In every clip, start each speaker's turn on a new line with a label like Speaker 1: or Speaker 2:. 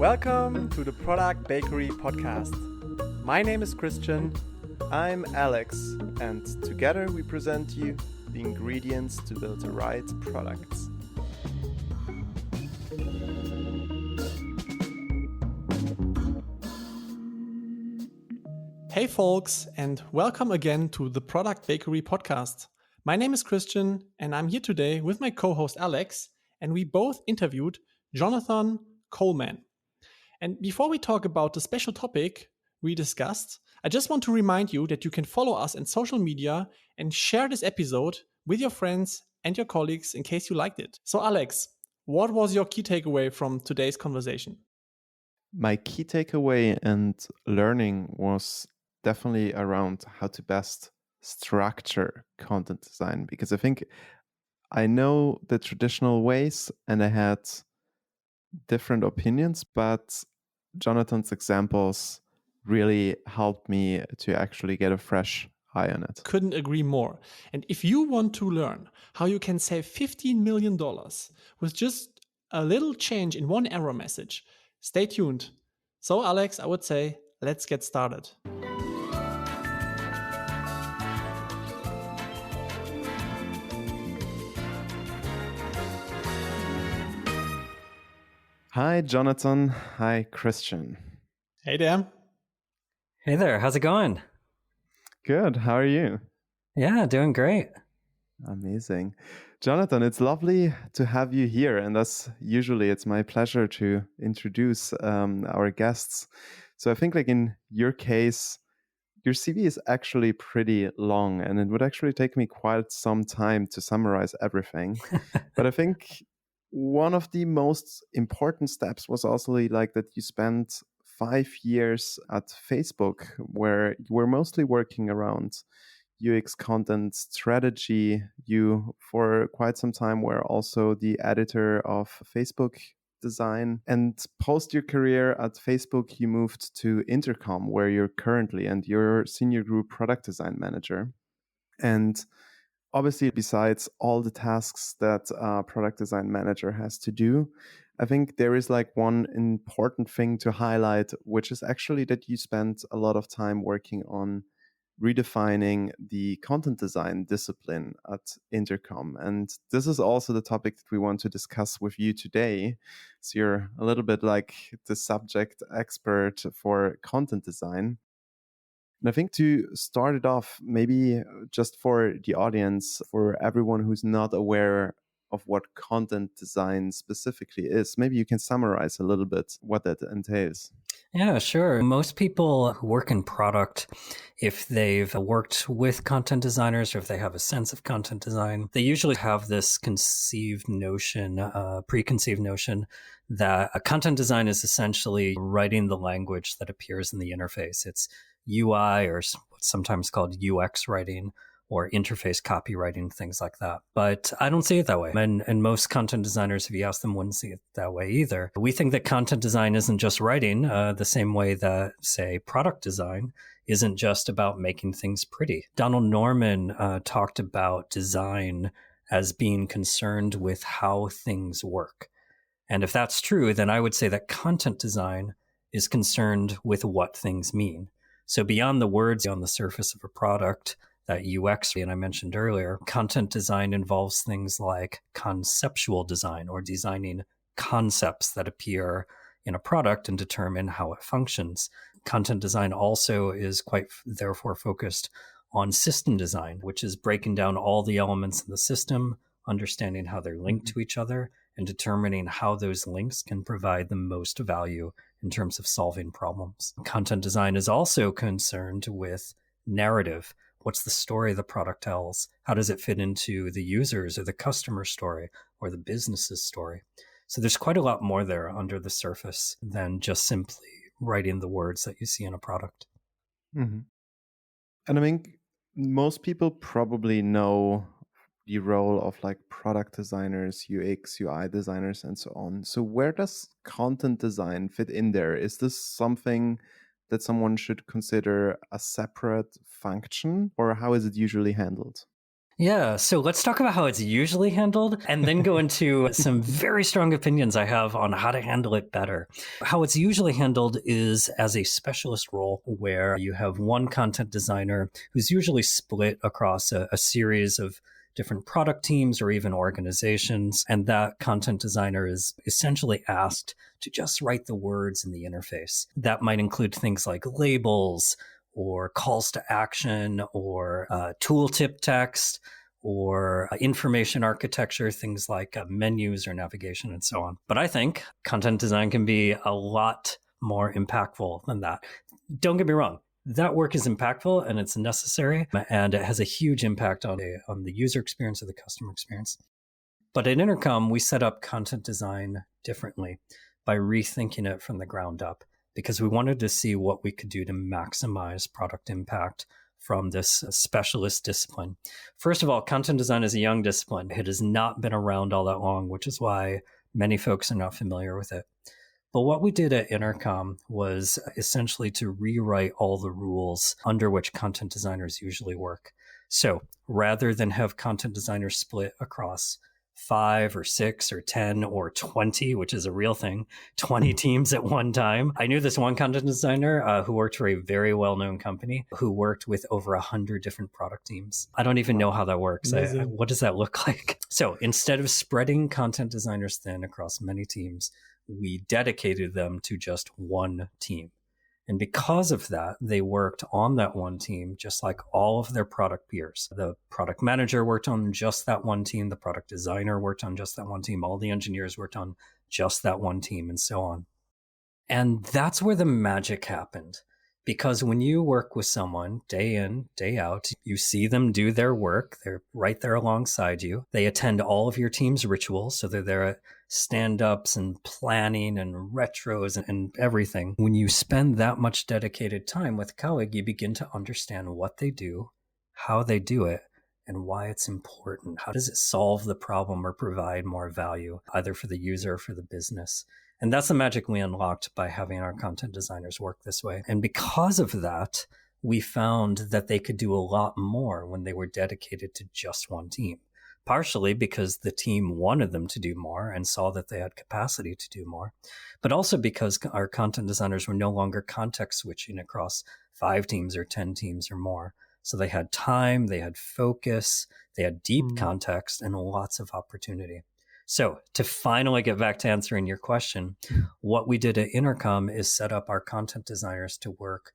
Speaker 1: Welcome to the Product Bakery podcast. My name is Christian, I'm Alex, and together we present you the ingredients to build the right products. Hey folks, and welcome again to the Product Bakery podcast. My name is Christian, and I'm here today with my co-host Alex, and we both interviewed Jonathon Colman. And before we talk about the special topic we discussed, I just want to remind you that you can follow us on social media and share this episode with your friends and your colleagues in case you liked it. So Alex, what was your key takeaway from today's conversation?
Speaker 2: My key takeaway and learning was definitely around how to best structure content design, because I think I know the traditional ways and I had different opinions, but Jonathon's examples really helped me to actually get a fresh eye on it.
Speaker 1: Couldn't agree more. And if you want to learn how you can save $15 million with just a little change in one error message, stay tuned. So Alex, I would say, let's get started.
Speaker 2: Hi, Jonathon. Hi, Christian.
Speaker 1: Hey there.
Speaker 3: Hey there. How's it going?
Speaker 2: Good. How are you?
Speaker 3: Yeah, doing great.
Speaker 2: Amazing. Jonathon, it's lovely to have you here. And as usually, it's my pleasure to introduce our guests. So I think like in your case, your CV is actually pretty long, and it would actually take me quite some time to summarize everything. But I think one of the most important steps was also like that you spent 5 years at Facebook, where you were mostly working around UX content strategy. You, for quite some time, were also the editor of Facebook design. And post your career at Facebook, you moved to Intercom, where you're currently, and you're senior group product design manager. And obviously, besides all the tasks that a product design manager has to do, I think there is like one important thing to highlight, which is actually that you spent a lot of time working on redefining the content design discipline at Intercom. And this is also the topic that we want to discuss with you today. So you're a little bit like the subject expert for content design. And I think to start it off, maybe just for the audience, for everyone who's not aware of what content design specifically is, maybe you can summarize a little bit what that entails.
Speaker 3: Yeah, sure. Most people who work in product, if they've worked with content designers or if they have a sense of content design, they usually have this preconceived notion that a content design is essentially writing the language that appears in the interface. It's UI, or what's sometimes called UX writing, or interface copywriting, things like that. But I don't see it that way. And most content designers, if you ask them, wouldn't see it that way either. We think that content design isn't just writing, the same way that, say, product design isn't just about making things pretty. Donald Norman talked about design as being concerned with how things work. And if that's true, then I would say that content design is concerned with what things mean. So beyond the words on the surface of a product, that UX, and I mentioned earlier, content design involves things like conceptual design, or designing concepts that appear in a product and determine how it functions. Content design also is quite therefore focused on system design, which is breaking down all the elements of the system, understanding how they're linked to each other, and determining how those links can provide the most value in terms of solving problems. Content design is also concerned with narrative. What's the story the product tells? How does it fit into the user's or the customer story or the business's story? So there's quite a lot more there under the surface than just simply writing the words that you see in a product.
Speaker 2: Mm-hmm. And I mean, most people probably know the role of like product designers, UX, UI designers, and so on. So where does content design fit in there? Is this something that someone should consider a separate function, or how is it usually handled?
Speaker 3: Yeah, so let's talk about how it's usually handled and then go into some very strong opinions I have on how to handle it better. How it's usually handled is as a specialist role where you have one content designer who's usually split across a series of different product teams or even organizations. And that content designer is essentially asked to just write the words in the interface. That might include things like labels, or calls to action, or tooltip text, or information architecture, things like menus or navigation and so on. But I think content design can be a lot more impactful than that. Don't get me wrong. That work is impactful and it's necessary, and it has a huge impact on the user experience or the customer experience. But at Intercom, we set up content design differently by rethinking it from the ground up, because we wanted to see what we could do to maximize product impact from this specialist discipline. First of all, content design is a young discipline. It has not been around all that long, which is why many folks are not familiar with it. But what we did at Intercom was essentially to rewrite all the rules under which content designers usually work. So rather than have content designers split across 5 or 6 or 10 or 20, which is a real thing, 20 teams at one time. I knew this one content designer who worked for a very well-known company who worked with over 100 different product teams. I don't even know how that works. What does that look like? So instead of spreading content designers thin across many teams, we dedicated them to just one team. And because of that, they worked on that one team, just like all of their product peers. The product manager worked on just that one team. The product designer worked on just that one team. All the engineers worked on just that one team, and so on. And that's where the magic happened. Because when you work with someone day in, day out, you see them do their work. They're right there alongside you. They attend all of your team's rituals. So they're there at stand-ups and planning and retros and everything. When you spend that much dedicated time with a colleague, you begin to understand what they do, how they do it, and why it's important. How does it solve the problem or provide more value, either for the user or for the business? And that's the magic we unlocked by having our content designers work this way. And because of that, we found that they could do a lot more when they were dedicated to just one team. Partially because the team wanted them to do more and saw that they had capacity to do more, but also because our content designers were no longer context switching across 5 teams or 10 teams or more. So they had time, they had focus, they had deep context, and lots of opportunity. So to finally get back to answering your question, what we did at Intercom is set up our content designers to work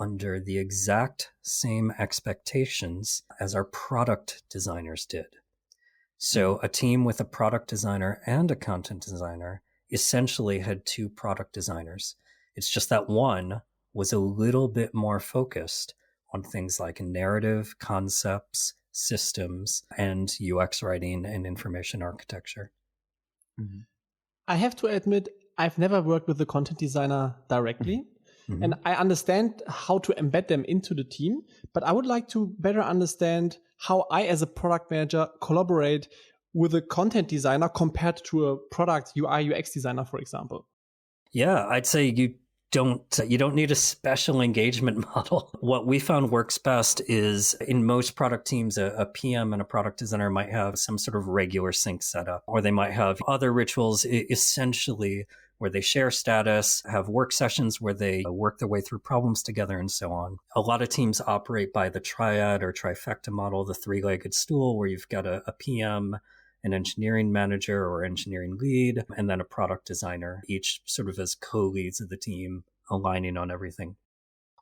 Speaker 3: under the exact same expectations as our product designers did. So a team with a product designer and a content designer essentially had 2 product designers. It's just that one was a little bit more focused on things like narrative, concepts, systems, and UX writing and information architecture.
Speaker 1: Mm-hmm. I have to admit, I've never worked with a content designer directly. Mm-hmm. And I understand how to embed them into the team, but I would like to better understand how I, as a product manager, collaborate with a content designer compared to a product UI UX designer, for example.
Speaker 3: Yeah, I'd say you don't need a special engagement model. What we found works best is in most product teams, a PM and a product designer might have some sort of regular sync setup, or they might have other rituals essentially where they share status, have work sessions where they work their way through problems together, and so on. A lot of teams operate by the triad or trifecta model, the 3-legged stool, where you've got a PM, an engineering manager or engineering lead, and then a product designer, each sort of as co-leads of the team, aligning on everything.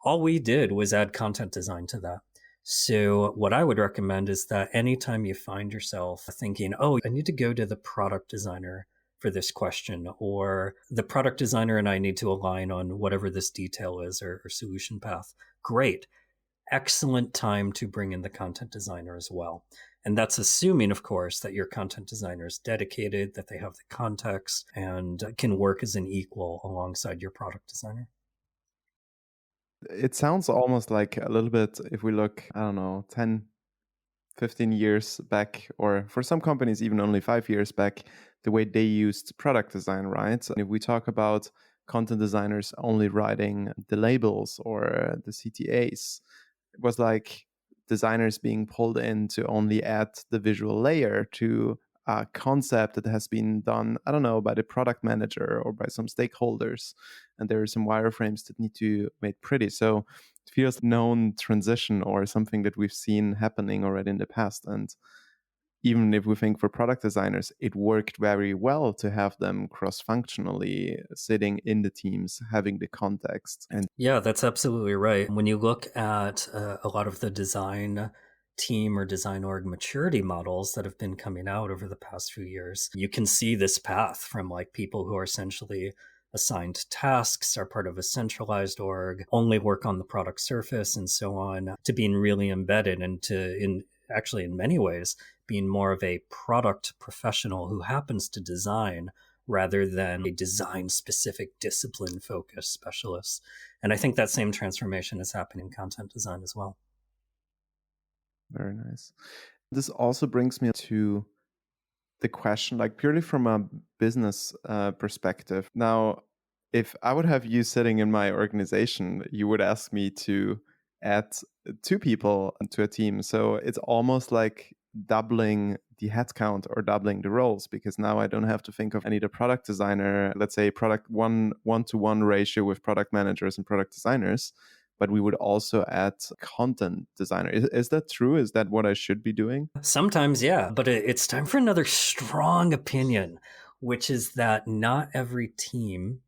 Speaker 3: All we did was add content design to that. So what I would recommend is that anytime you find yourself thinking, oh, I need to go to the product designer for this question, or the product designer and I need to align on whatever this detail is or solution path, great. Excellent time to bring in the content designer as well. And that's assuming, of course, that your content designer is dedicated, that they have the context, and can work as an equal alongside your product designer.
Speaker 2: It sounds almost like a little bit, if we look, 10, 15 years back, or for some companies, even only 5 years back, the way they used product design, right? And if we talk about content designers only writing the labels or the CTAs, it was like designers being pulled in to only add the visual layer to a concept that has been done, I don't know, by the product manager or by some stakeholders. And there are some wireframes that need to be made pretty. So it feels known transition or something that we've seen happening already in the past. And even if we think for product designers, it worked very well to have them cross-functionally sitting in the teams, having the context. And
Speaker 3: yeah, that's absolutely right. When you look at a lot of the design team or design org maturity models that have been coming out over the past few years, you can see this path from like people who are essentially assigned tasks, are part of a centralized org, only work on the product surface and so on, to being really embedded and actually in many ways being more of a product professional who happens to design rather than a design specific discipline focused specialist. And I think that same transformation is happening in content design as well.
Speaker 2: Very nice. This also brings me to the question, like purely from a business perspective. Now, if I would have you sitting in my organization, you would ask me to add 2 people to a team. So it's almost like doubling the headcount or doubling the roles, because now I don't have to think of, I need a product designer, let's say product one-to-one ratio with product managers and product designers, but we would also add content designer. Is that true? Is that what I should be doing?
Speaker 3: Sometimes, yeah, but it's time for another strong opinion, which is that not every team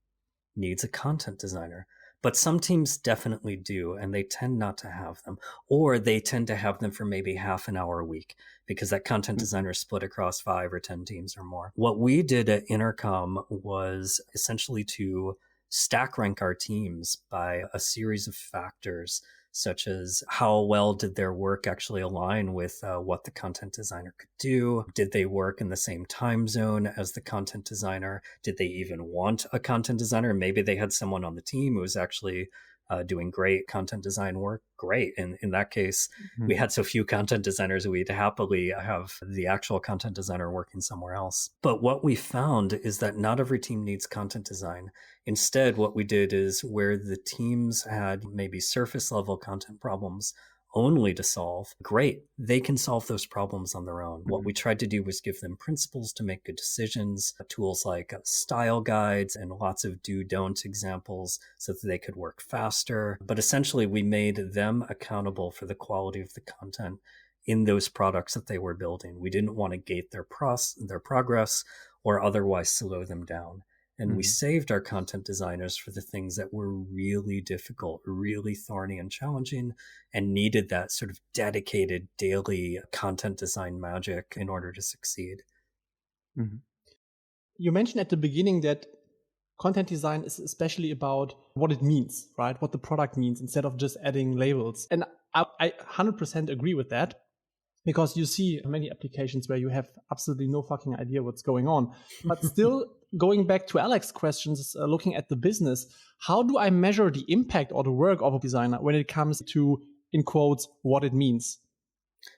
Speaker 3: needs a content designer. But some teams definitely do, and they tend not to have them, or they tend to have them for maybe half an hour a week because that content designer is split across 5 or 10 teams or more. What we did at Intercom was essentially to stack rank our teams by a series of factors, such as how well did their work actually align with what the content designer could do? Did they work in the same time zone as the content designer? Did they even want a content designer? Maybe they had someone on the team who was actually doing great content design work. Great. And in that case, we had so few content designers, we'd happily have the actual content designer working somewhere else. But what we found is that not every team needs content design. Instead, what we did is where the teams had maybe surface level content problems only to solve, great, they can solve those problems on their own. What we tried to do was give them principles to make good decisions, tools like style guides and lots of do-don't examples so that they could work faster. But essentially, we made them accountable for the quality of the content in those products that they were building. We didn't want to gate their progress or otherwise slow them down. And we saved our content designers for the things that were really difficult, really thorny and challenging, and needed that sort of dedicated daily content design magic in order to succeed.
Speaker 1: You mentioned at the beginning that content design is especially about what it means, right? What the product means instead of just adding labels. And I 100% agree with that. Because you see many applications where you have absolutely no fucking idea what's going on. But still, going back to Alex's questions, looking at the business, how do I measure the impact or the work of a designer when it comes to, in quotes, what it means?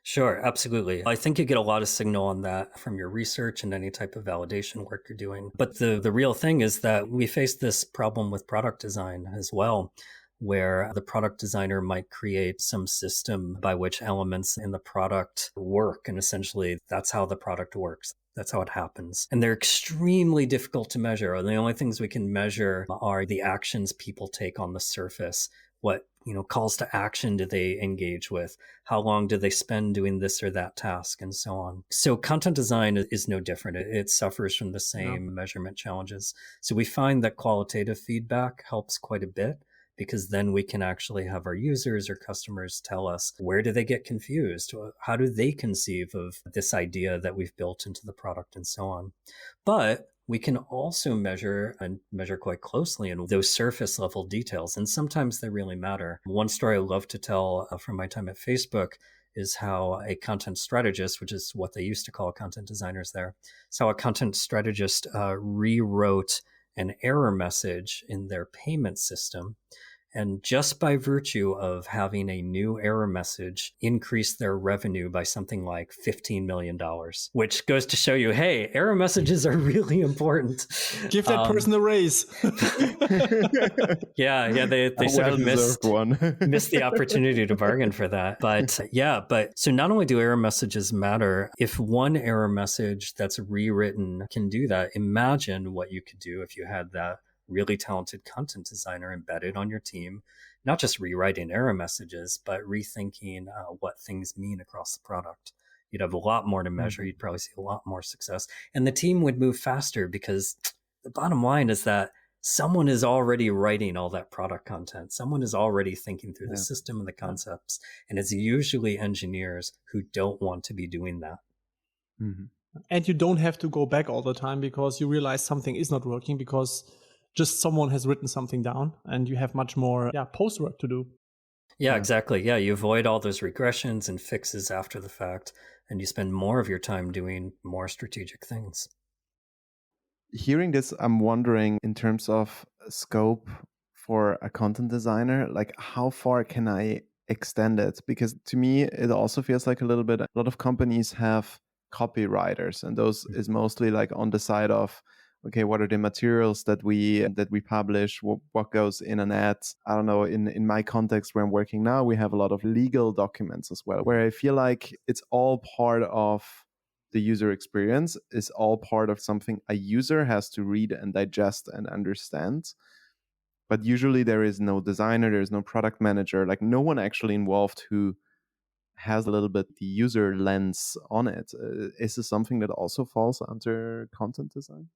Speaker 3: Sure, absolutely. I think you get a lot of signal on that from your research and any type of validation work you're doing. But the real thing is that we face this problem with product design as well, where the product designer might create some system by which elements in the product work. And essentially, that's how the product works. That's how it happens. And they're extremely difficult to measure. And the only things we can measure are the actions people take on the surface. What calls to action do they engage with? How long do they spend doing this or that task, and so on? So content design is no different. It suffers from the same measurement challenges. So we find that qualitative feedback helps quite a bit, because then we can actually have our users or customers tell us, where do they get confused? How do they conceive of this idea that we've built into the product, and so on? But we can also measure quite closely in those surface level details. And sometimes they really matter. One story I love to tell from my time at Facebook is how a content strategist, which is what they used to call content designers there, is how a content strategist rewrote an error message in their payment system. and just by virtue of having a new error message increased their revenue by something like $15 million, which goes to show you, hey, error messages are really important.
Speaker 1: Give that person a raise.
Speaker 3: Yeah, they sort of missed the opportunity to bargain for that. But so not only do error messages matter, if one error message that's rewritten can do that, imagine what you could do if you had that really talented content designer embedded on your team, not just rewriting error messages, but rethinking what things mean across the product. You'd have a lot more to measure. You'd probably see a lot more success. And the team would move faster because the bottom line is that someone is already writing all that product content. Someone is already thinking through the system and the concepts. And it's usually engineers who don't want to be doing that.
Speaker 1: Mm-hmm. And you don't have to go back all the time because you realize something is not working because just someone has written something down and you have much more post work to do.
Speaker 3: Yeah, exactly. Yeah, you avoid all those regressions and fixes after the fact, and you spend more of your time doing more strategic things.
Speaker 2: Hearing this, I'm wondering, in terms of scope for a content designer, like how far can I extend it? Because to me, it also feels like a lot of companies have copywriters, and those is mostly like on the side of, okay, what are the materials that we publish? What goes in an ad? I don't know. In my context where I'm working now, we have a lot of legal documents as well, where I feel like it's all part of the user experience, is all part of something a user has to read and digest and understand. But usually there is no designer, there's no product manager, like no one actually involved who has a little bit the user lens on it. Is this something that also falls under content design?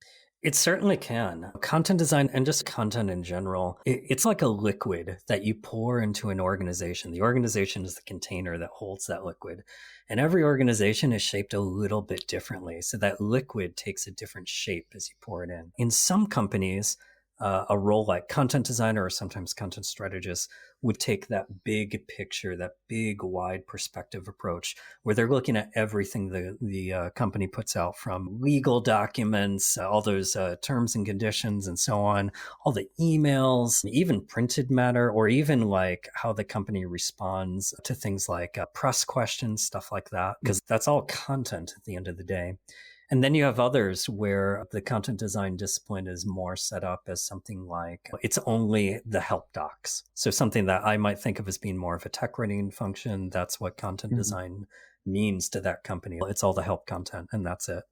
Speaker 3: It certainly can. Content design and just content in general, it's like a liquid that you pour into an organization. The organization is the container that holds that liquid. And every organization is shaped a little bit differently. So that liquid takes a different shape as you pour it in. In some companies, a role like content designer or sometimes content strategist would take that big picture, that big wide perspective approach where they're looking at everything the company puts out, from legal documents, all those terms and conditions and so on, all the emails, even printed matter, or even like how the company responds to things like press questions, stuff like that, because that's all content at the end of the day. And then you have others where the content design discipline is more set up as something like it's only the help docs. So something that I might think of as being more of a tech writing function. That's what content design means to that company. It's all the help content and that's it.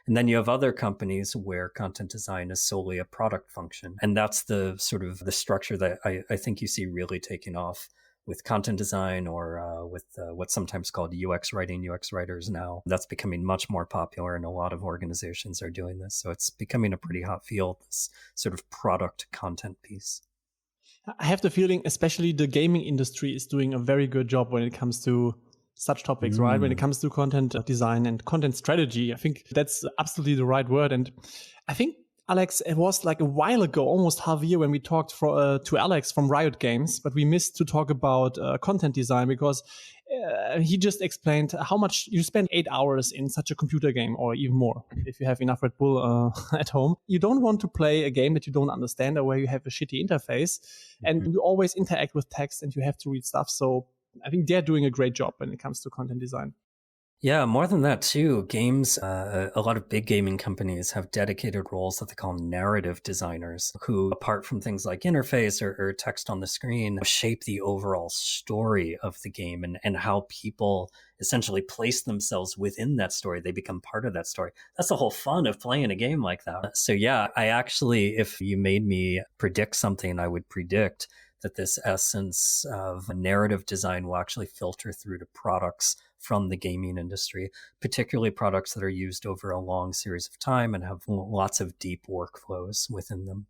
Speaker 3: And then you have other companies where content design is solely a product function. And that's the sort of the structure that I think you see really taking off with content design or with what's sometimes called UX writing, UX writers now. That's becoming much more popular and a lot of organizations are doing this. So it's becoming a pretty hot field, this sort of product content piece.
Speaker 1: I have the feeling, especially the gaming industry is doing a very good job when it comes to such topics, right? When it comes to content design and content strategy, I think that's absolutely the right word. And I think, Alex, it was like a while ago, almost half a year, when we talked to Alex from Riot Games, but we missed to talk about content design because he just explained how much you spend 8 hours in such a computer game, or even more if you have enough Red Bull at home. You don't want to play a game that you don't understand or where you have a shitty interface, and you always interact with text and you have to read stuff. So I think they're doing a great job when it comes to content design.
Speaker 3: Yeah, more than that too. Games, a lot of big gaming companies have dedicated roles that they call narrative designers, who, apart from things like interface or text on the screen, shape the overall story of the game and how people essentially place themselves within that story. They become part of that story. That's the whole fun of playing a game like that. So yeah, I actually, if you made me predict something, I would predict that this essence of narrative design will actually filter through to products from the gaming industry, particularly products that are used over a long series of time and have lots of deep workflows within them.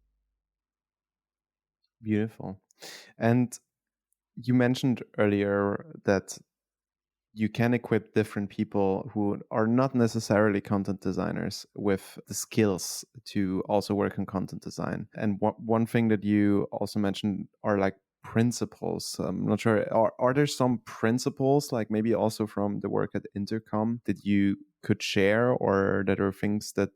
Speaker 2: Beautiful. And you mentioned earlier that you can equip different people who are not necessarily content designers with the skills to also work on content design. And one thing that you also mentioned are like principles. I'm not sure, are there some principles, like maybe also from the work at Intercom, that you could share, or that are things that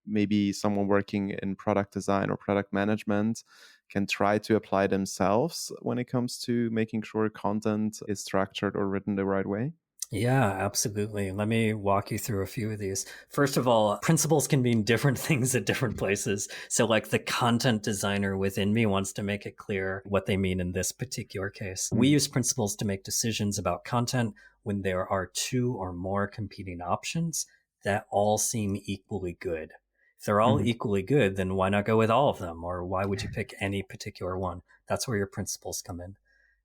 Speaker 2: maybe someone working in product design or product management can try to apply themselves when it comes to making sure content is structured or written the right way?
Speaker 3: Yeah, absolutely. Let me walk you through a few of these. First of all, principles can mean different things at different places. So, like the content designer within me wants to make it clear what they mean in this particular case. We use principles to make decisions about content when there are two or more competing options that all seem equally good. If they're all equally good, then why not go with all of them? Or why would you pick any particular one? That's where your principles come in.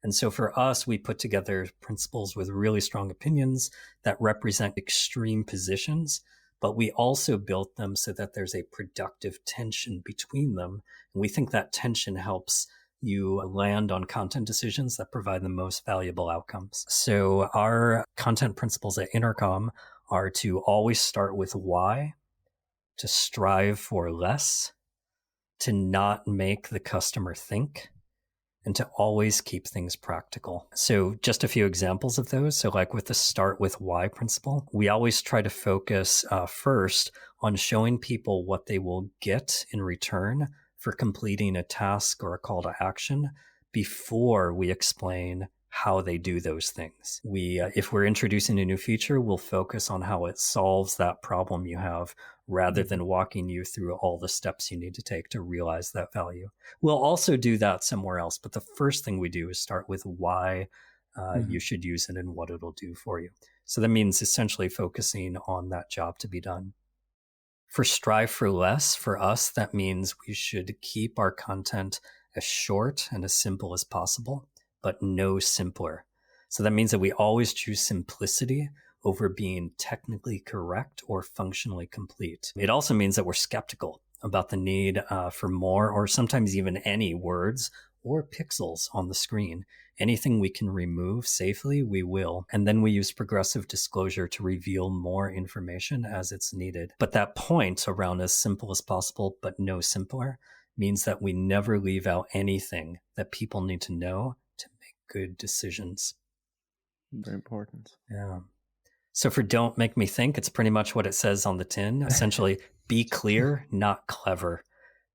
Speaker 3: And so for us, we put together principles with really strong opinions that represent extreme positions, but we also built them so that there's a productive tension between them. And we think that tension helps you land on content decisions that provide the most valuable outcomes. So our content principles at Intercom are to always start with why, to strive for less, to not make the customer think, and to always keep things practical. So just a few examples of those. So like with the start with why principle, we always try to focus first on showing people what they will get in return for completing a task or a call to action before we explain how they do those things. If we're introducing a new feature, we'll focus on how it solves that problem you have rather than walking you through all the steps you need to take to realize that value. We'll also do that somewhere else, but the first thing we do is start with why you should use it and what it'll do for you. So that means essentially focusing on that job to be done. For strive for less, for us, that means we should keep our content as short and as simple as possible, but no simpler. So that means that we always choose simplicity over being technically correct or functionally complete. It also means that we're skeptical about the need for more or sometimes even any words or pixels on the screen. Anything we can remove safely, we will. And then we use progressive disclosure to reveal more information as it's needed. But that point around as simple as possible, but no simpler, means that we never leave out anything that people need to know to make good decisions.
Speaker 2: Very important.
Speaker 3: Yeah. So for don't make me think, it's pretty much what it says on the tin. Essentially, be clear, not clever.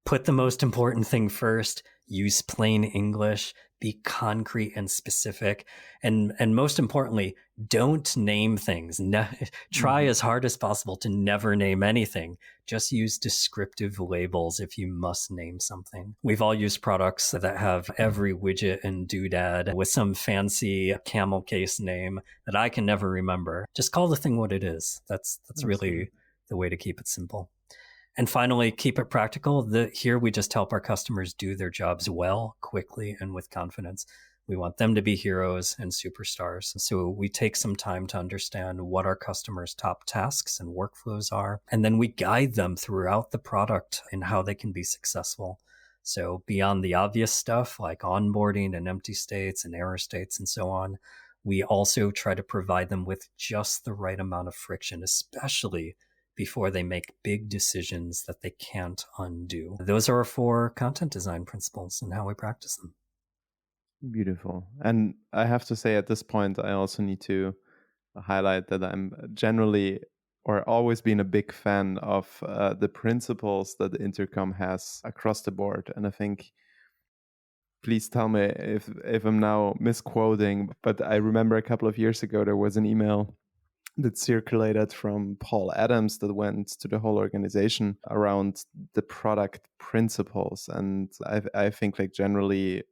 Speaker 3: Put the most important thing first, use plain English, be concrete and specific, and most importantly, don't name things. Try as hard as possible to never name anything. Just use descriptive labels if you must name something. We've all used products that have every widget and doodad with some fancy camel case name that I can never remember. Just call the thing what it is. That's really the way to keep it simple. And finally, keep it practical. Here we just help our customers do their jobs well, quickly, and with confidence. We want them to be heroes and superstars. So we take some time to understand what our customers' top tasks and workflows are, and then we guide them throughout the product in how they can be successful. So beyond the obvious stuff like onboarding and empty states and error states and so on, we also try to provide them with just the right amount of friction, especially before they make big decisions that they can't undo. Those are our 4 content design principles and how we practice them.
Speaker 2: Beautiful. And I have to say at this point, I also need to highlight that I'm generally or always been a big fan of the principles that Intercom has across the board. And I think, please tell me if I'm now misquoting, but I remember a couple of years ago, there was an email that circulated from Paul Adams that went to the whole organization around the product principles. And I think like generally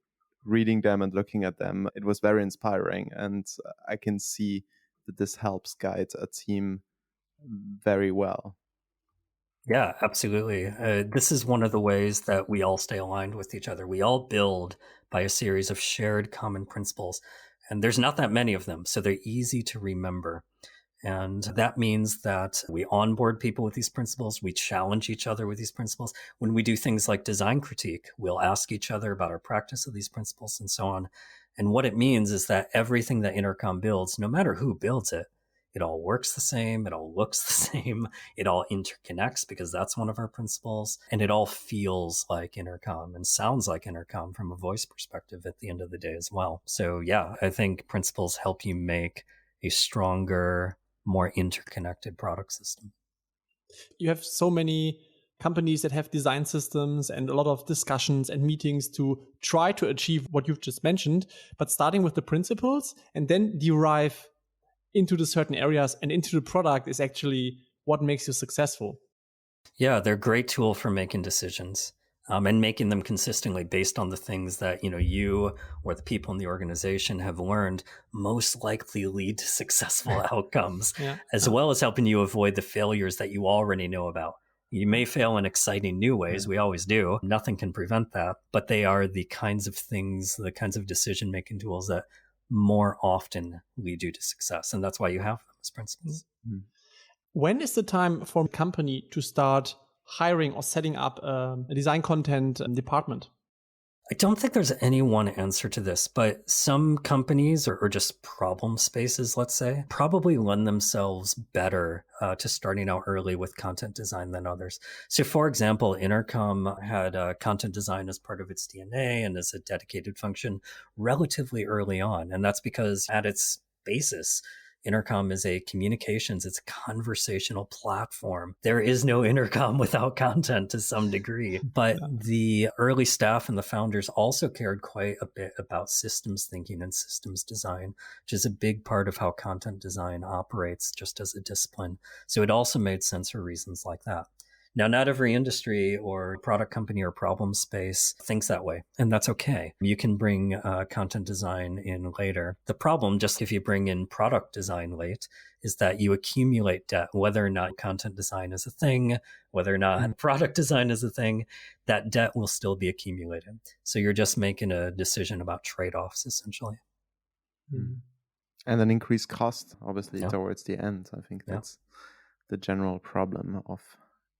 Speaker 2: reading them and looking at them, it was very inspiring. And I can see that this helps guide a team very well.
Speaker 3: Yeah, absolutely. This is one of the ways that we all stay aligned with each other. We all build by a series of shared common principles, and there's not that many of them, so they're easy to remember. And that means that we onboard people with these principles. We challenge each other with these principles. When we do things like design critique, we'll ask each other about our practice of these principles and so on. And what it means is that everything that Intercom builds, no matter who builds it, it all works the same. It all looks the same. It all interconnects because that's one of our principles. And it all feels like Intercom and sounds like Intercom from a voice perspective at the end of the day as well. So yeah, I think principles help you make a stronger, more interconnected product system.
Speaker 1: You have so many companies that have design systems and a lot of discussions and meetings to try to achieve what you've just mentioned, but starting with the principles and then derive into the certain areas and into the product is actually what makes you successful.
Speaker 3: Yeah, they're a great tool for making decisions. And making them consistently based on the things that you or the people in the organization have learned most likely lead to successful outcomes, as well as helping you avoid the failures that you already know about. You may fail in exciting new ways. We always do. Nothing can prevent that. But they are the kinds of things, the kinds of decision-making tools that more often lead you to success. And that's why you have them as principles.
Speaker 1: Mm-hmm. When is the time for a company to start hiring or setting up a design content department?
Speaker 3: I don't think there's any one answer to this, but some companies or just problem spaces, let's say, probably lend themselves better to starting out early with content design than others. So for example, Intercom had content design as part of its DNA and as a dedicated function relatively early on. And that's because at its basis, Intercom is a communications, it's a conversational platform. There is no Intercom without content to some degree. But the early staff and the founders also cared quite a bit about systems thinking and systems design, which is a big part of how content design operates just as a discipline. So it also made sense for reasons like that. Now, not every industry or product company or problem space thinks that way, and that's okay. You can bring content design in later. The problem, just if you bring in product design late, is that you accumulate debt, whether or not content design is a thing, whether or not product design is a thing, that debt will still be accumulated. So you're just making a decision about trade-offs, essentially.
Speaker 2: And an increased cost, obviously, towards the end. I think that's the general problem of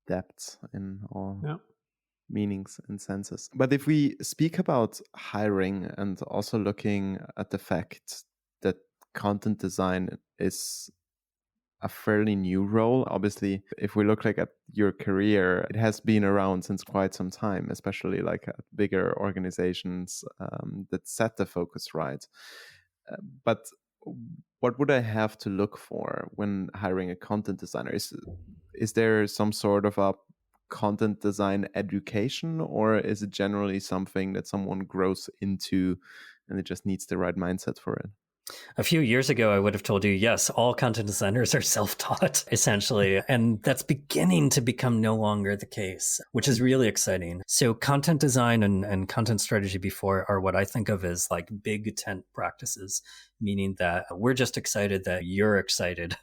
Speaker 2: depth in all meanings and senses. But if we speak about hiring and also looking at the fact that content design is a fairly new role, obviously, if we look at your career, it has been around since quite some time, especially at bigger organizations that set the focus right. But what would I have to look for when hiring a content designer? Is there some sort of a content design education, or is it generally something that someone grows into and it just needs the right mindset for it?
Speaker 3: A few years ago, I would have told you, yes, all content designers are self-taught, essentially. And that's beginning to become no longer the case, which is really exciting. So content design and content strategy before are what I think of as big tent practices, meaning that we're just excited that you're excited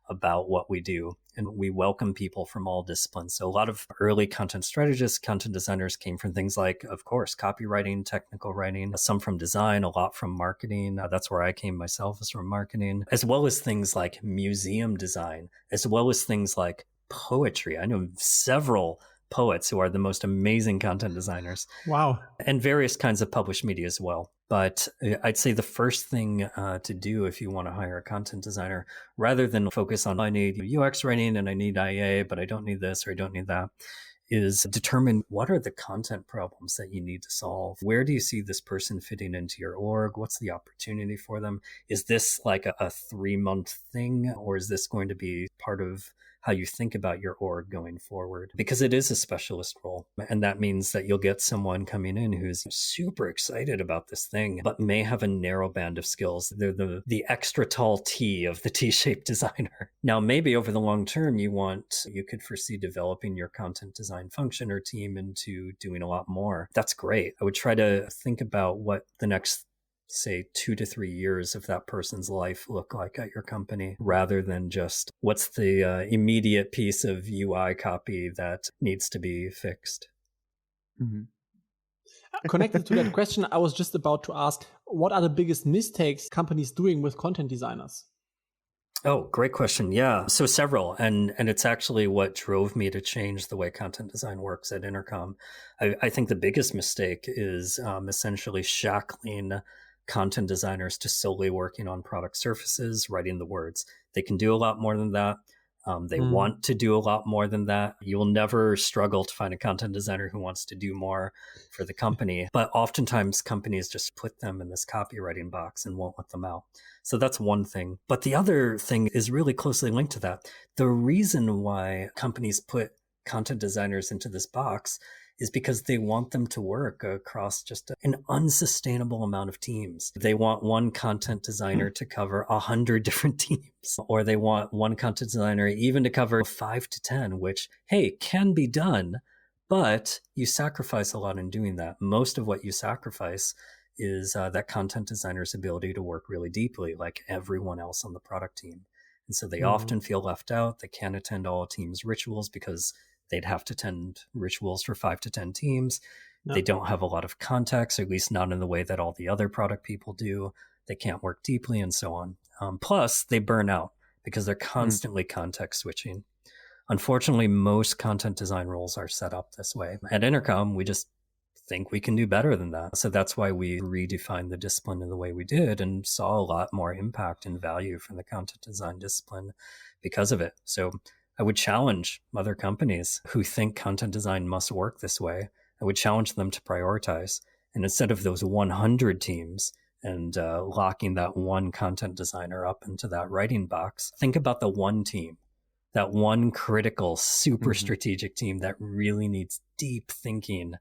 Speaker 3: about what we do. And we welcome people from all disciplines. So a lot of early content strategists, content designers came from things like, of course, copywriting, technical writing, some from design, a lot from marketing. That's where I came myself, is from marketing, as well as things like museum design, as well as things like poetry. I know several poets who are the most amazing content designers.
Speaker 1: Wow.
Speaker 3: And various kinds of published media as well. But I'd say the first thing to do if you want to hire a content designer, rather than focus on, I need UX writing and I need IA, but I don't need this or I don't need that, is determine what are the content problems that you need to solve. Where do you see this person fitting into your org? What's the opportunity for them? Is this like a 3-month thing, or is this going to be part of how you think about your org going forward? Because it is a specialist role. And that means that you'll get someone coming in who's super excited about this thing, but may have a narrow band of skills. They're the extra tall T of the T-shaped designer. Now, maybe over the long term, you could foresee developing your content design function or team into doing a lot more. That's great. I would try to think about what the next, say, 2 to 3 years of that person's life look like at your company, rather than just what's the immediate piece of UI copy that needs to be fixed.
Speaker 1: Mm-hmm. Connected to that question, I was just about to ask, what are the biggest mistakes companies doing with content designers?
Speaker 3: Oh, great question. Yeah. So several. And it's actually what drove me to change the way content design works at Intercom. I think the biggest mistake is essentially shackling content designers to solely working on product surfaces, writing the words. They can do a lot more than that. They want to do a lot more than that. You will never struggle to find a content designer who wants to do more for the company. But oftentimes companies just put them in this copywriting box and won't let them out. So that's one thing. But the other thing is really closely linked to that. The reason why companies put content designers into this box is because they want them to work across just an unsustainable amount of teams. They want one content designer to cover 100 different teams, or they want one content designer even to cover 5 to 10, which, hey, can be done, but you sacrifice a lot in doing that. Most of what you sacrifice is that content designer's ability to work really deeply, like everyone else on the product team. And so they often feel left out. They can't attend all teams' rituals because they'd have to attend rituals for 5 to 10 teams. They don't have a lot of context, or at least not in the way that all the other product people do. They can't work deeply and so on. Plus, they burn out because they're constantly context switching. Unfortunately, most content design roles are set up this way. At Intercom, we just think we can do better than that. So that's why we redefined the discipline in the way we did and saw a lot more impact and value from the content design discipline because of it. So I would challenge other companies who think content design must work this way. I would challenge them to prioritize. And instead of those 100 teams and locking that one content designer up into that writing box, think about the one team, that one critical, super strategic team that really needs deep thinking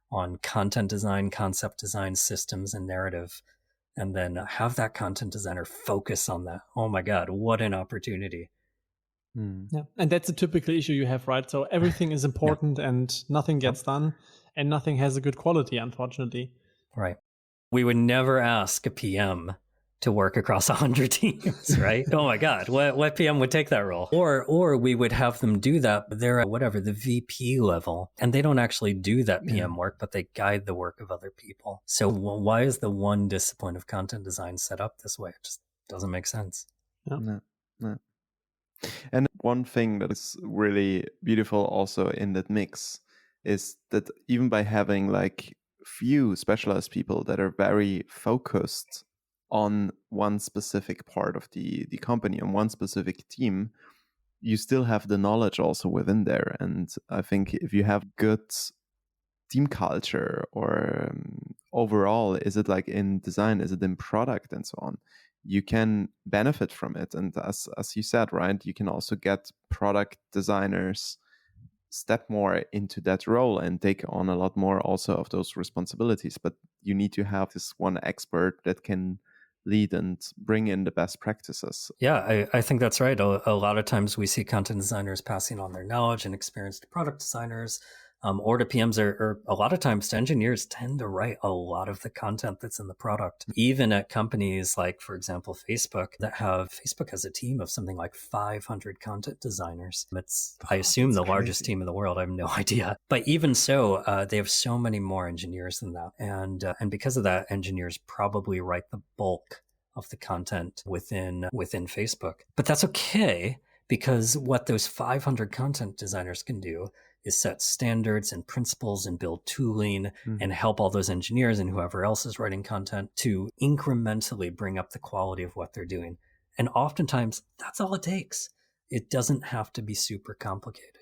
Speaker 3: on content design, concept design, systems, and narrative, and then have that content designer focus on that. Oh my God, what an opportunity.
Speaker 1: Yeah, and that's a typical issue you have, right? So everything is important and nothing gets done and nothing has a good quality, unfortunately.
Speaker 3: Right. We would never ask a PM to work across 100 teams, right? Oh my God, what PM would take that role? Or we would have them do that, but they're at whatever, the VP level, and they don't actually do that PM work, but they guide the work of other people. So why is the one discipline of content design set up this way? It just doesn't make sense.
Speaker 2: No. And one thing that is really beautiful also in that mix is that even by having like few specialized people that are very focused on one specific part of the company, on one specific team, you still have the knowledge also within there. And I think if you have good team culture, or overall, is it like in design, is it in product and so on, you can benefit from it. And as you said, right, you can also get product designers step more into that role and take on a lot more also of those responsibilities. But you need to have this one expert that can lead and bring in the best practices.
Speaker 3: Yeah, I think that's right. A lot of times we see content designers passing on their knowledge and experience to product designers, or to PMs, or a lot of times to engineers tend to write a lot of the content that's in the product. Even at companies like, for example, Facebook has a team of something like 500 content designers. I assume the largest team in the world. I have no idea. But even so, they have so many more engineers than that. And because of that, engineers probably write the bulk of the content within Facebook. But that's okay, because what those 500 content designers can do is set standards and principles and build tooling and help all those engineers and whoever else is writing content to incrementally bring up the quality of what they're doing. And oftentimes, that's all it takes. It doesn't have to be super complicated.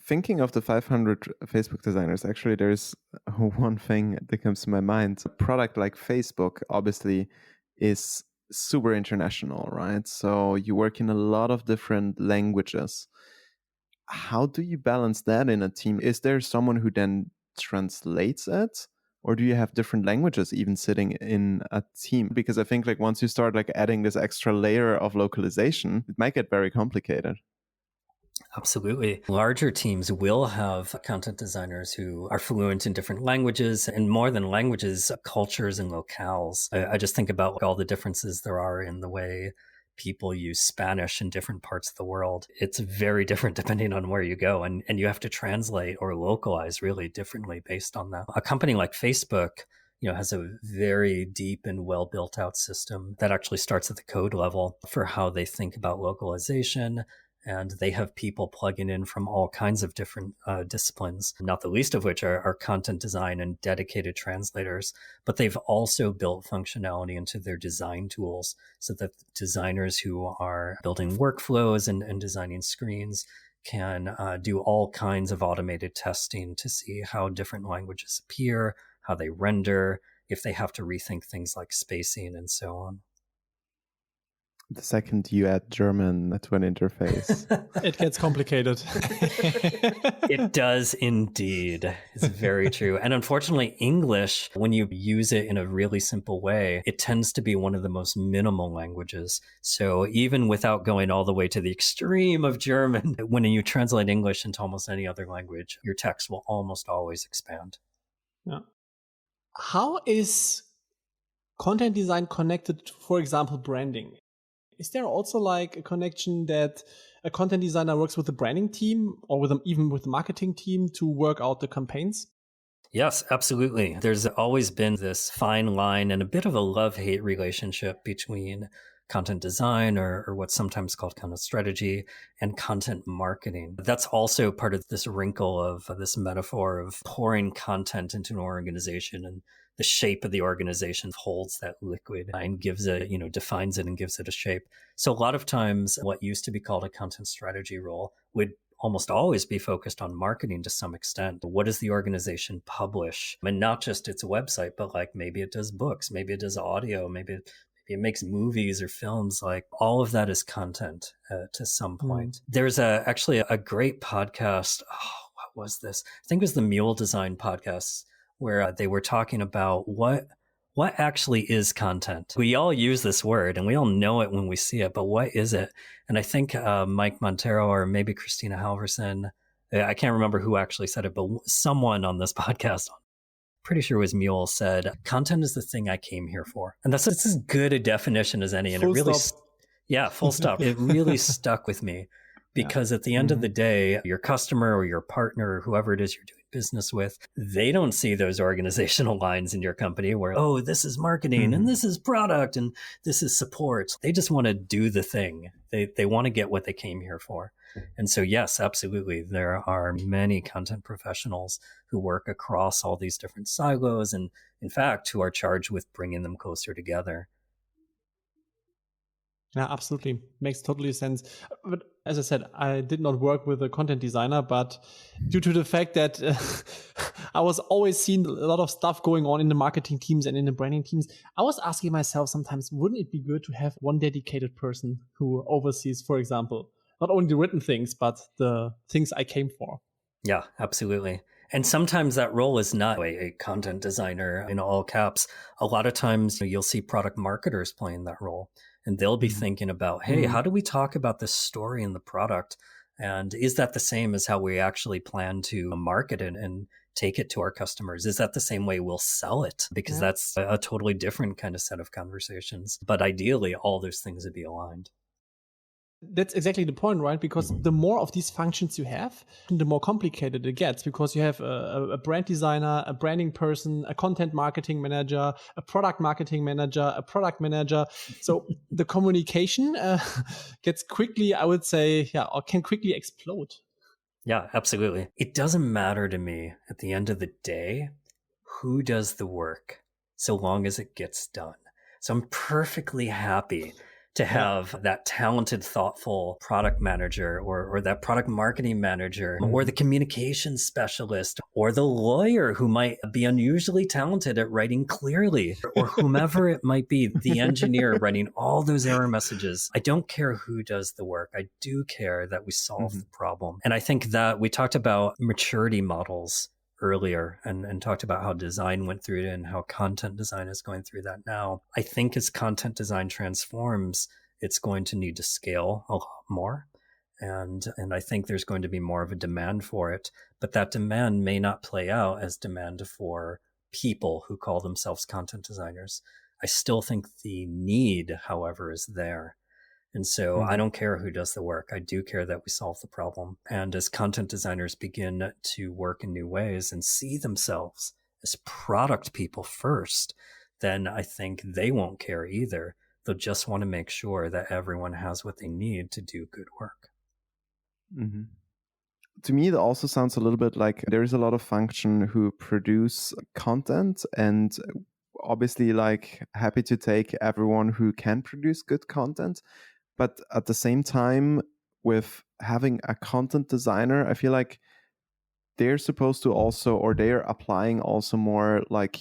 Speaker 2: Thinking of the 500 Facebook designers, actually, there's one thing that comes to my mind. A product like Facebook, obviously, is super international, right? So you work in a lot of different languages. How do you balance that in a team? Is there someone who then translates it? Or do you have different languages even sitting in a team? Because I think like once you start like adding this extra layer of localization, it might get very complicated.
Speaker 3: Absolutely. Larger teams will have content designers who are fluent in different languages, and more than languages, cultures and locales. I just think about all the differences there are in the way people use Spanish in different parts of the world. It's very different depending on where you go, and you have to translate or localize really differently based on that. A company like Facebook, has a very deep and well built out system that actually starts at the code level for how they think about localization. And they have people plugging in from all kinds of different disciplines, not the least of which are content design and dedicated translators. But they've also built functionality into their design tools so that designers who are building workflows and designing screens can do all kinds of automated testing to see how different languages appear, how they render, if they have to rethink things like spacing and so on.
Speaker 2: The second you add German to an interface.
Speaker 1: It gets complicated.
Speaker 3: It does indeed. It's very true. And unfortunately, English, when you use it in a really simple way, it tends to be one of the most minimal languages. So even without going all the way to the extreme of German, when you translate English into almost any other language, your text will almost always expand.
Speaker 1: Yeah. How is content design connected to, for example, branding? Is there also like a connection that a content designer works with the branding team or even with the marketing team to work out the campaigns?
Speaker 3: Yes, absolutely. There's always been this fine line and a bit of a love-hate relationship between content design or what's sometimes called content strategy and content marketing. That's also part of this wrinkle of this metaphor of pouring content into an organization, and the shape of the organization holds that liquid and gives it, defines it and gives it a shape. So a lot of times what used to be called a content strategy role would almost always be focused on marketing to some extent. What does the organization publish? And not just its website, but like maybe it does books, maybe it does audio, maybe it makes movies or films. Like all of that is content to some point. There's actually a great podcast. Oh, what was this? I think it was the Mule Design podcast, where they were talking about what actually is content. We all use this word and we all know it when we see it, but what is it? And I think Mike Montero or maybe Christina Halverson, I can't remember who actually said it, but someone on this podcast, pretty sure it was Mule, said, content is the thing I came here for. And it's as good a definition as any. And
Speaker 1: Full
Speaker 3: it really,
Speaker 1: stop.
Speaker 3: Yeah, full stop. It really stuck with me because at the end of the day, your customer or your partner or whoever it is you're doing business with, they don't see those organizational lines in your company where, oh, this is marketing and this is product and this is support. They just want to do the thing. They want to get what they came here for. And so, yes, absolutely. There are many content professionals who work across all these different silos and, in fact, who are charged with bringing them closer together.
Speaker 1: Yeah, absolutely. Makes totally sense. But as I said, I did not work with a content designer, but due to the fact that I was always seeing a lot of stuff going on in the marketing teams and in the branding teams, I was asking myself sometimes, wouldn't it be good to have one dedicated person who oversees, for example, not only the written things, but the things I came for?
Speaker 3: Yeah, absolutely. And sometimes that role is not a content designer in all caps. A lot of times you'll see product marketers playing that role. And they'll be thinking about, hey, how do we talk about this story in the product? And is that the same as how we actually plan to market it and take it to our customers? Is that the same way we'll sell it? Because that's a totally different kind of set of conversations. But ideally, all those things would be aligned.
Speaker 1: That's exactly the point, right? Because the more of these functions you have, the more complicated it gets, because you have a brand designer, a branding person, a content marketing manager, a product marketing manager, a product manager. So the communication gets quickly, I would say, or can quickly explode.
Speaker 3: Yeah, absolutely. It doesn't matter to me at the end of the day who does the work, so long as it gets done. So I'm perfectly happy to have that talented, thoughtful product manager or that product marketing manager or the communications specialist or the lawyer who might be unusually talented at writing clearly or whomever it might be, the engineer writing all those error messages. I don't care who does the work. I do care that we solve the problem. And I think that we talked about maturity models earlier and talked about how design went through it and how content design is going through that now. I think as content design transforms, it's going to need to scale a lot more. And I think there's going to be more of a demand for it. But that demand may not play out as demand for people who call themselves content designers. I still think the need, however, is there. And so I don't care who does the work. I do care that we solve the problem. And as content designers begin to work in new ways and see themselves as product people first, then I think they won't care either. They'll just want to make sure that everyone has what they need to do good work.
Speaker 2: To me, it also sounds a little bit like there is a lot of function who produce content and obviously like happy to take everyone who can produce good content. But at the same time, with having a content designer, I feel like they're supposed to also, or they're applying also more like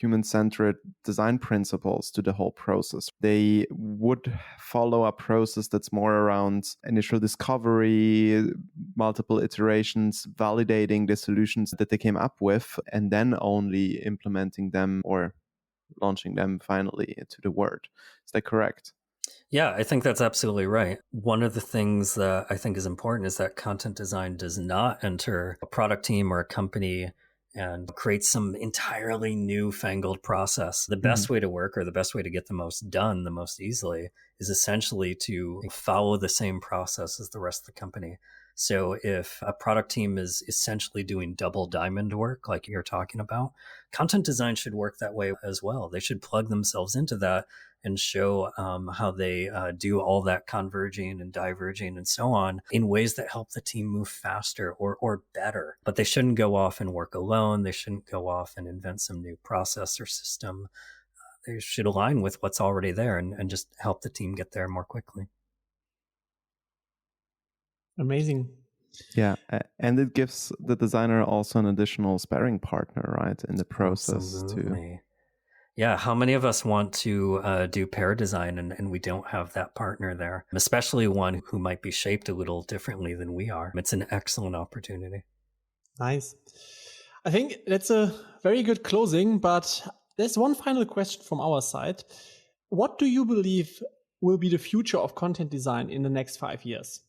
Speaker 2: human-centered design principles to the whole process. They would follow a process that's more around initial discovery, multiple iterations, validating the solutions that they came up with, and then only implementing them or launching them finally to the world. Is that correct?
Speaker 3: Yeah, I think that's absolutely right. One of the things that I think is important is that content design does not enter a product team or a company and create some entirely newfangled process. The best way to work, or the best way to get the most done the most easily, is essentially to follow the same process as the rest of the company. So if a product team is essentially doing double diamond work, like you're talking about, content design should work that way as well. They should plug themselves into that and show how they do all that converging and diverging and so on in ways that help the team move faster or better. But they shouldn't go off and work alone. They shouldn't go off and invent some new process or system. They should align with what's already there and just help the team get there more quickly.
Speaker 1: Amazing.
Speaker 2: Yeah, and it gives the designer also an additional sparring partner, right, in the process.
Speaker 3: Absolutely. Yeah, how many of us want to do pair design and we don't have that partner there, especially one who might be shaped a little differently than we are? It's an excellent opportunity.
Speaker 1: Nice. I think that's a very good closing, but there's one final question from our side. What do you believe will be the future of content design in the next 5 years?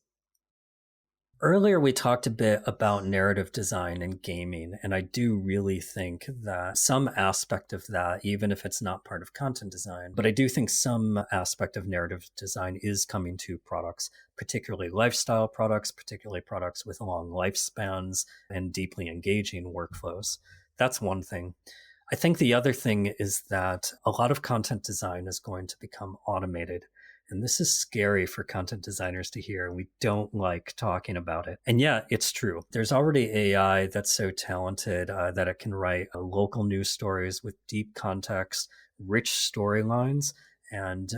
Speaker 3: Earlier, we talked a bit about narrative design and gaming, and I do really think that some aspect of that, even if it's not part of content design, but I do think some aspect of narrative design is coming to products, particularly lifestyle products, particularly products with long lifespans and deeply engaging workflows. That's one thing. I think the other thing is that a lot of content design is going to become automated. And this is scary for content designers to hear. We don't like talking about it. And yeah, it's true. There's already AI that's so talented that it can write local news stories with deep context, rich storylines, and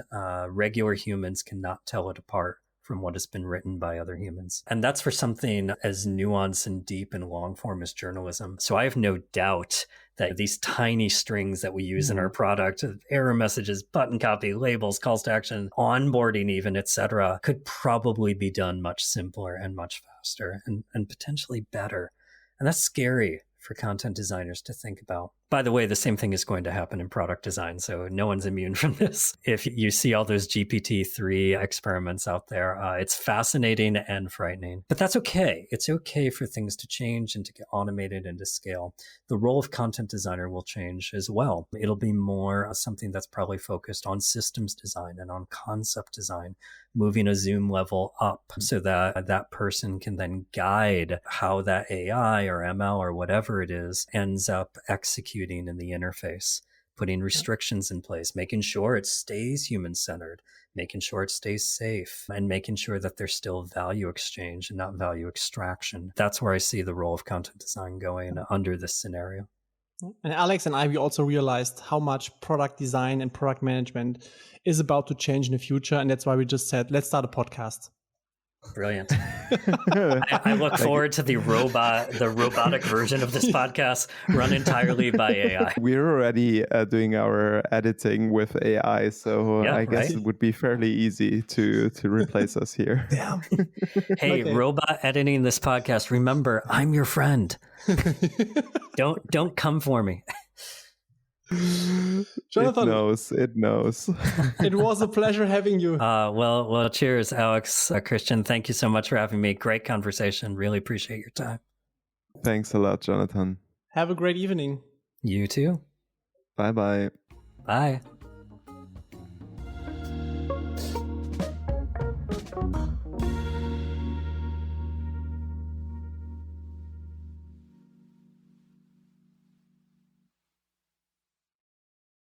Speaker 3: regular humans cannot tell it apart from what has been written by other humans. And that's for something as nuanced and deep and long form as journalism. So I have no doubt that these tiny strings that we use in our product, error messages, button copy, labels, calls to action, onboarding even, etc., could probably be done much simpler and much faster and potentially better. And that's scary for content designers to think about. By the way, the same thing is going to happen in product design, so no one's immune from this. If you see all those GPT-3 experiments out there, it's fascinating and frightening. But that's okay. It's okay for things to change and to get automated and to scale. The role of content designer will change as well. It'll be more something that's probably focused on systems design and on concept design, moving a zoom level up so that that person can then guide how that AI or ML or whatever it is ends up executing in the interface, putting restrictions in place, making sure it stays human-centered, making sure it stays safe, and making sure that there's still value exchange and not value extraction. That's where I see the role of content design going under this scenario.
Speaker 1: And Alex and I, we also realized how much product design and product management is about to change in the future. And that's why we just said, let's start a podcast.
Speaker 3: Brilliant. I look forward to the robotic version of this podcast run entirely by AI.
Speaker 2: We're already doing our editing with AI, so
Speaker 3: Yeah,
Speaker 2: I guess
Speaker 3: right?
Speaker 2: it would be fairly easy to replace us here.
Speaker 1: Yeah.
Speaker 3: Hey,
Speaker 1: Okay.
Speaker 3: robot editing this podcast. Remember, I'm your friend. Don't come for me.
Speaker 1: Jonathan,
Speaker 2: It knows.
Speaker 1: it was a pleasure having you.
Speaker 3: Well, cheers, Alex, Christian. Thank you so much for having me. Great conversation. Really appreciate your time.
Speaker 2: Thanks a lot, Jonathan.
Speaker 1: Have a great evening.
Speaker 3: You too.
Speaker 2: Bye-bye.
Speaker 3: Bye.